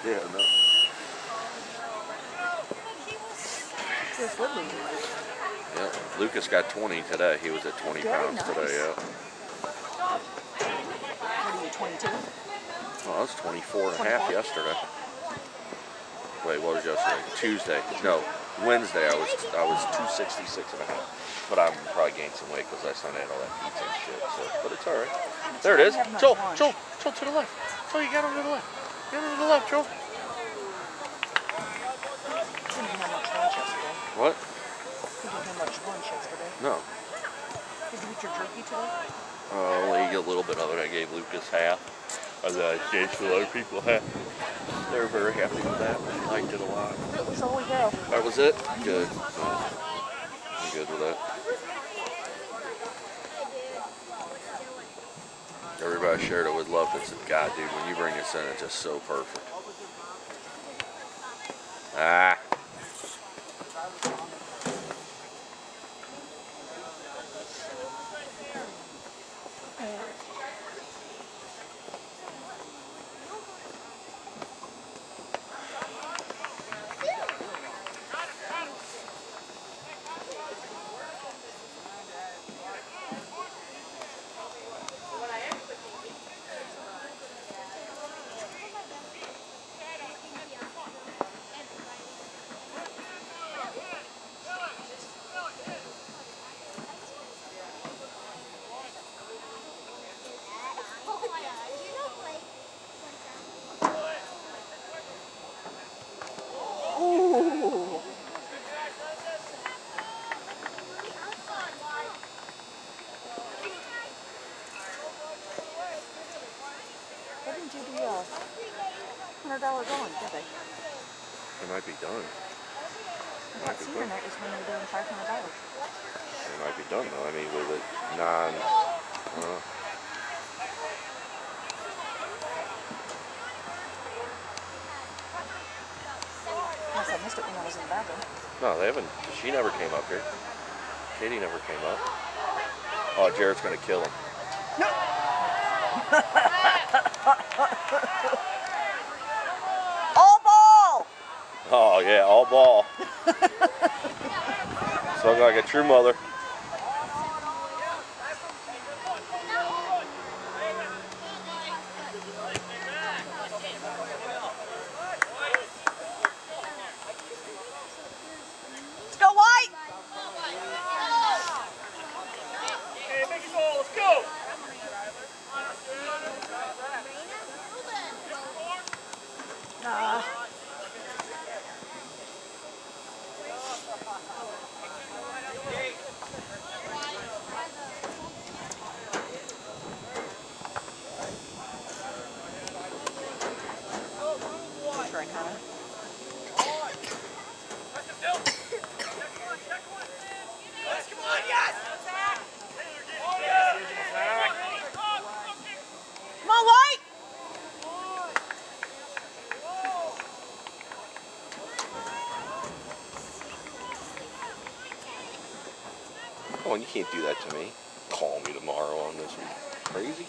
Yeah, no. Yeah, Lucas got 20 today. He was at 20 pounds today, yeah. What are you, 22? Well, I was 24 and a half yesterday. Wait, what was yesterday? Tuesday. No, Wednesday I was 266 and a half. But I'm probably gained some weight because last night I had all that pizza and shit. So, but it's all right. There it is. Joel, Joel, Joel, to the left. Joel, you got him to the left. Get him to the left, Joel. You didn't have much lunch yesterday. What? You didn't have much lunch yesterday. No. Did you eat your jerky today? Only a little bit of it. I gave Lucas half. And then I gave to other people half. They were very happy with that. They liked it a lot. That was all we have. That was it? Good. I'm good with that. Everybody shared it with love. It's God, dude, when you bring this in, it's just so perfect. Ah. Why didn't you do a $100 going, did they? It might be done. I thought Cedar Night was when they were doing $500. It might be done though. I mean, with it non. Unless I missed it when I was in the bathroom. No, they haven't. She never came up here. Katie never came up. Oh, Jared's gonna kill him. No. All ball. Oh yeah, all ball. Spoke like a true mother. Let's go, White. Hey, make it go. Let's go. Trying, huh? Come on, yes! Come on, White! Oh, and you can't do that to me. Call me tomorrow on this one. Crazy.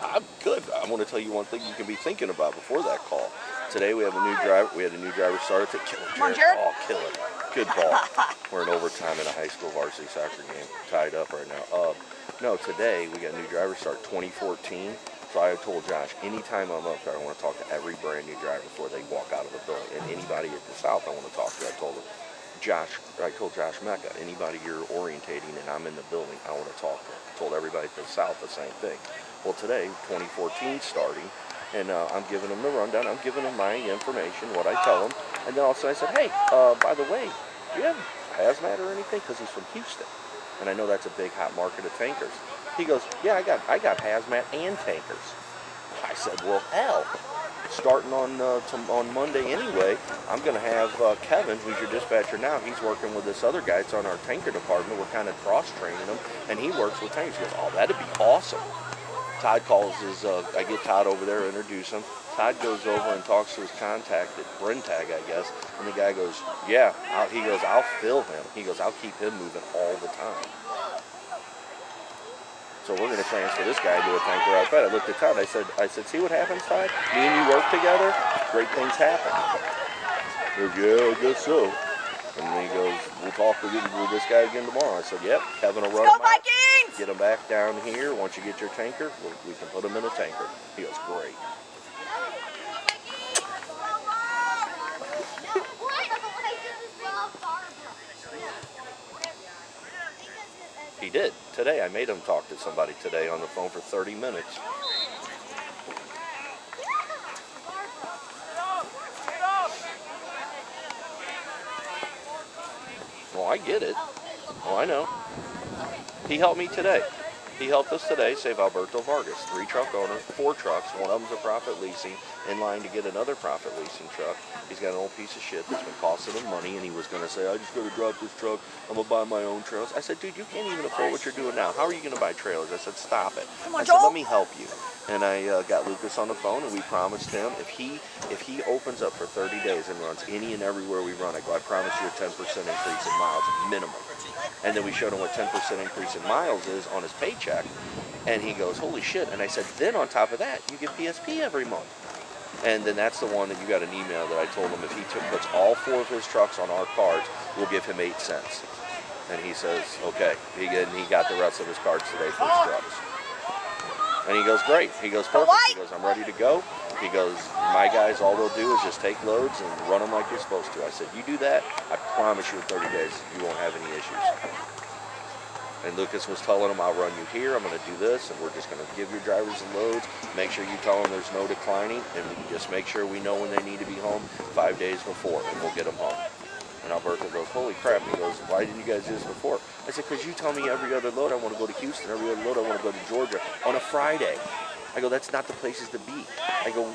I'm good. I want to tell you one thing you can be thinking about before that call. Today we have a new driver. We had a new driver started to kill him. Come on, Jared. Oh, kill it. Good ball. We're in overtime in a high school varsity soccer game. Tied up right now. No, today we got a new driver start 2014. So I told Josh, anytime I'm up there, I want to talk to every brand new driver before they walk out of the building. And anybody at the South I want to talk to. I told Josh Mecca, anybody you're orientating and I'm in the building, I want to talk to. I told everybody at the South the same thing. Well, today, 2014 starting, and I'm giving them the rundown. I'm giving them my information, what I tell them. And then all of a sudden I said, hey, by the way, do you have hazmat or anything? Because he's from Houston. And I know that's a big hot market of tankers. He goes, yeah, I got hazmat and tankers. I said, well, hell, starting on Monday anyway, I'm going to have Kevin, who's your dispatcher now. He's working with this other guy. It's on our tanker department. We're kind of cross-training him, and he works with tankers. He goes, oh, that'd be awesome. Todd calls I get Todd over there, introduce him. Todd goes over and talks to his contact at Brentag, I guess, and the guy goes, yeah, he goes, I'll fill him. He goes, I'll keep him moving all the time. So we're going to transfer this guy to a tanker outfit. I looked at Todd. I said, see what happens, Todd? Me and you work together, great things happen. He goes, yeah, I guess so. And then he goes, we'll talk with this guy again tomorrow. I said, yep, Kevin will run him out, get him back down here. Once you get your tanker, we can put him in a tanker. He goes, great. He did. Today, I made him talk to somebody today on the phone for 30 minutes. Well, I get it. Oh, I know. He helped me today. He helped us today save Alberto Vargas, 3-truck owner, 4 trucks. One of them's a profit leasing, in line to get another profit leasing truck. He's got an old piece of shit that's been costing him money, and he was going to say, I just got to drop this truck. I'm going to buy my own trailers. I said, dude, you can't even afford what you're doing now. How are you going to buy trailers? I said, stop it. I said, let me help you. And I got Lucas on the phone, and we promised him if he opens up for 30 days and runs any and everywhere we run, I go, I promise you a 10% increase in miles minimum. And then we showed him what 10% increase in miles is on his paycheck. And he goes, holy shit. And I said, then on top of that, you get PSP every month. And then that's the one that you got an email that I told him if he puts all 4 of his trucks on our cards, we'll give him 8 cents. And he says, okay. He got the rest of his cards today for his trucks. And he goes, great. He goes, perfect. He goes, I'm ready to go. He goes, my guys, all they'll do is just take loads and run them like you're supposed to. I said, you do that, I promise you in 30 days you won't have any issues. And Lucas was telling him, I'll run you here, I'm going to do this, and we're just going to give your drivers the loads, make sure you tell them there's no declining, and just make sure we know when they need to be home 5 days before, and we'll get them home. And Alberto goes, holy crap. He goes, why didn't you guys do this before? I said, because you tell me every other load I want to go to Houston, every other load I want to go to Georgia on a Friday. I go, that's not the places to be. I go,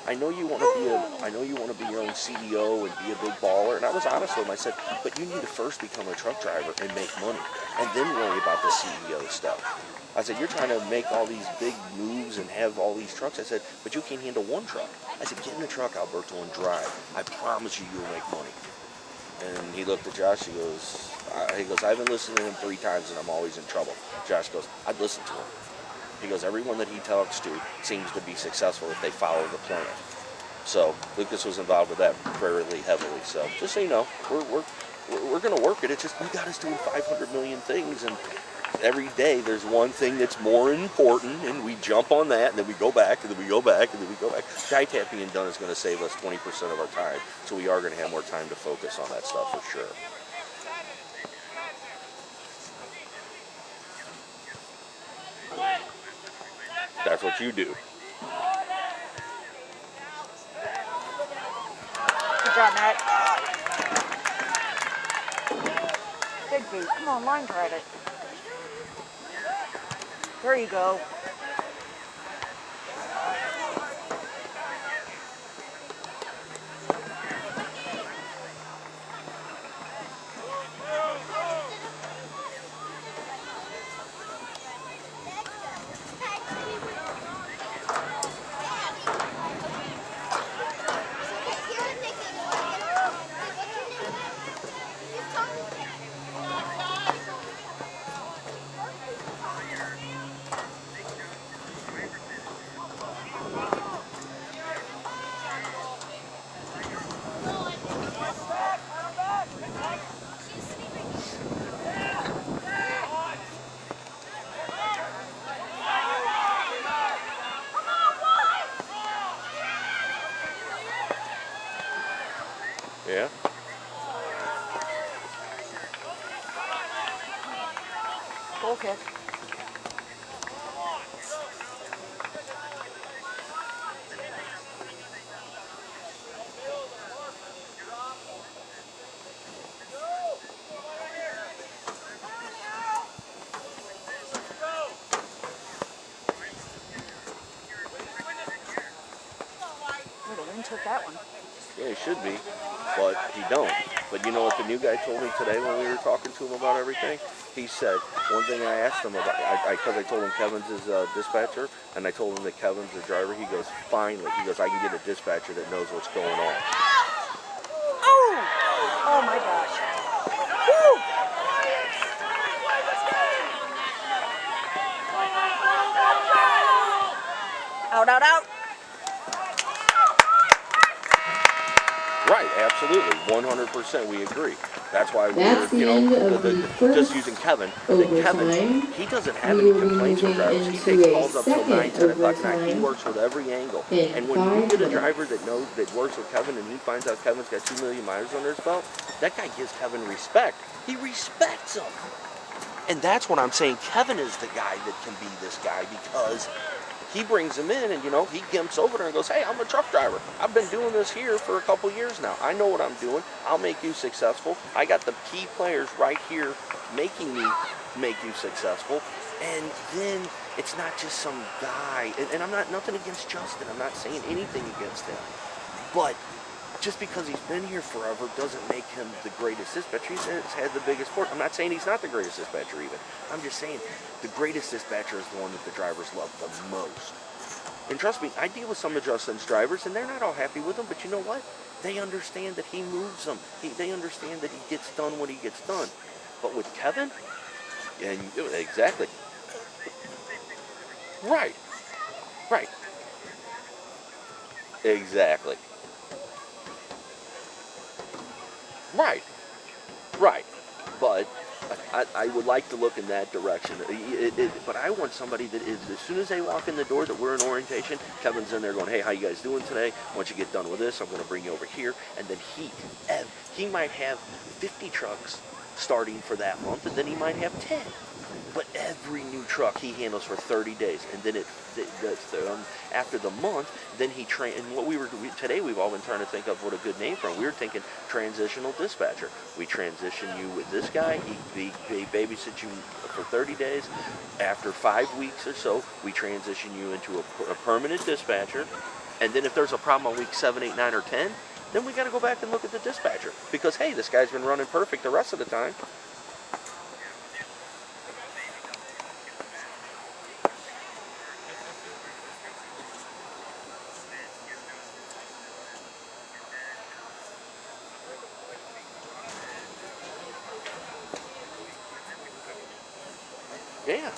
I know you want to be your own CEO and be a big baller. And I was honest with him. I said, but you need to first become a truck driver and make money, and then worry about the CEO stuff. I said, you're trying to make all these big moves and have all these trucks. I said, but you can't handle one truck. I said, get in the truck, Alberto, and drive. I promise you, you'll make money. And he looked at Josh. He goes, I've been listening to him 3 times, and I'm always in trouble. Josh goes, I'd listen to him. He goes, everyone that he talks to seems to be successful if they follow the plan. So Lucas was involved with that fairly heavily. So just so you know, we're going to work it. It's just we got us doing 500 million things, and every day there's one thing that's more important, and we jump on that, and then we go back, and then we go back, and then we go back. Skytap being done is going to save us 20% of our time, so we are going to have more time to focus on that stuff for sure. That's what you do. Good job, Matt. Big beat. Come on, line credit. There you go. Yeah? Goal kick. The wind took that one. Yeah, he should be, but he don't. But you know what the new guy told me today when we were talking to him about everything? He said, one thing I asked him about, because I told him Kevin's his dispatcher, and I told him that Kevin's the driver, he goes, finally, he goes, I can get a dispatcher that knows what's going on. Oh! Oh my gosh. Woo! Out, out, out. Right, absolutely, 100%. We agree. That's why That's we're, the end of the just first using Kevin. Then Kevin, overtime. he doesn't have We any will be complaints from moving drivers. He into takes a calls up till 9, second 10 o'clock at night. He overtime works with every angle. in And when 5 you get a minutes. driver that works with Kevin and he finds out Kevin's got 2 million miles under his belt, that guy gives Kevin respect. He respects him. And that's what I'm saying. Kevin is the guy that can be this guy because he brings him in and, he gimps over there and goes, hey, I'm a truck driver. I've been doing this here for a couple years now. I know what I'm doing. I'll make you successful. I got the key players right here making me make you successful. And then it's not just some guy. And I'm not nothing against Justin. I'm not saying anything against him. But just because he's been here forever doesn't make him the greatest dispatcher. He's had the biggest port. I'm not saying he's not the greatest dispatcher even. I'm just saying the greatest dispatcher is the one that the drivers love the most. And trust me, I deal with some of Justin's drivers, and they're not all happy with him, but you know what? They understand that he moves them. They understand that he gets done what he gets done. But with Kevin, and exactly. Right. Right. Exactly. Right, right, but I would like to look in that direction. But I want somebody that is, as soon as they walk in the door, that we're in orientation, Kevin's in there going, hey, how you guys doing today? Once you get done with this, I'm going to bring you over here. And then he might have 50 trucks starting for that month, and then he might have 10. But every new truck he handles for 30 days, and then after the month, then he train. And what today, we've all been trying to think of what a good name for him. We were thinking transitional dispatcher. We transition you with this guy. He babysits you for 30 days. After 5 weeks or so, we transition you into a permanent dispatcher. And then if there's a problem on week 7, 8, 9, or 10, then we got to go back and look at the dispatcher because hey, this guy's been running perfect the rest of the time. Yeah.